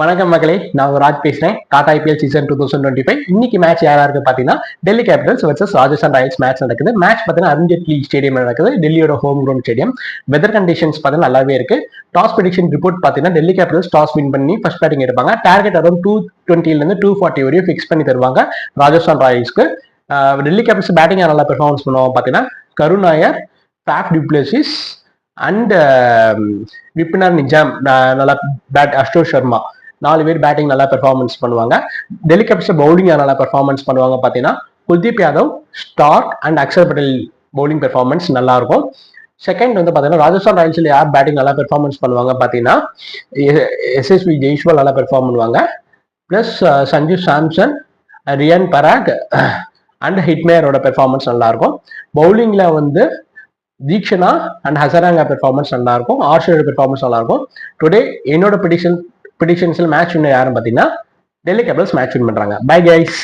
வணக்கம் மகளே, நான் உங்க ராஜ் பேசுறேன். டாடா ஐபிஎல் சீசன் 2025 இன்னைக்கு மேட்ச் யாரா இருக்கு பாத்தீங்கன்னா Delhi Capitals versus Rajasthan Royals match நடக்குது. மேட்ச் பாத்தீங்கன்னா அருண் ஜேட்லி ஸ்டேடியம் நடக்குது, டெல்லியோட home ground stadium. Weather conditions பாத்தீங்கன்னா நல்லாவே இருக்கு. டாஸ் ப்ரெடிக்ஷன் ரிப்போர்ட் பாத்தீங்கன்னா டெல்லி கேபிட்டல்ஸ் டாஸ் வின் பண்ணி ஃபர்ஸ்ட் பேட்டிங் எடுப்பாங்க. டார்கெட் அரௌண்ட் 220 இருந்து 240 வரையும் ஃபிக்ஸ் பண்ணி தருவாங்க ராஜஸ்தான் ராயல்ஸ்க்கு. டெல்லி கேபிட்டல்ஸ் பேட்டிங் நல்லா பெர்ஃபார்மன்ஸ் பண்ணுவாங்க பாத்தீங்கன்னா Karun Nair, Faf du Plessis and விபினர் நிஜாம் நல்லா பேட், அசோக் சர்மா 4 பேர் பேட்டிங் நல்லா பெர்ஃபார்மன்ஸ் பண்ணுவாங்க. டெல்லி கேபிட்டல்ஸ் பவுலிங் நல்லா பெர்ஃபார்மன்ஸ் பண்ணுவாங்க பாத்தீங்கன்னா Kuldeep Yadav, Starc and Akshar Patel bowling performance நல்லா இருக்கும். செகண்ட் வந்து பாத்தீங்கன்னா ராஜஸ்தான் ராயல்ஸ்ல யார் பேட்டிங் நல்லா பெர்ஃபார்மன்ஸ் பண்ணுவாங்க பாத்தீங்கன்னா எஸ்எஸ்வி ஜெய்ஸ்வால் நல்லா பெர்ஃபார்ம் பண்ணுவாங்க. பிளஸ் சஞ்சு சாம்சன், ரியான் பராக் அண்ட் ஹிட்மேயரோட பெர்ஃபார்மன்ஸ் நல்லா இருக்கும். பவுலிங்ல வந்து தீக்ஷனா அண்ட் ஹசராங்கா பெர்ஃபார்மன்ஸ் நல்லா இருக்கும். ஆர்ஷரோட பெர்ஃபார்மன்ஸ் நல்லா இருக்கும். டுடே என்னோட ப்ரெடிக்ஷன்ஸ்ல மேட்ச் வின்னர் யாருன்னு பாத்தீங்கன்னா டெல்லி கேபிட்டல்ஸ் மேட்ச் வின் பண்றாங்க. Bye guys.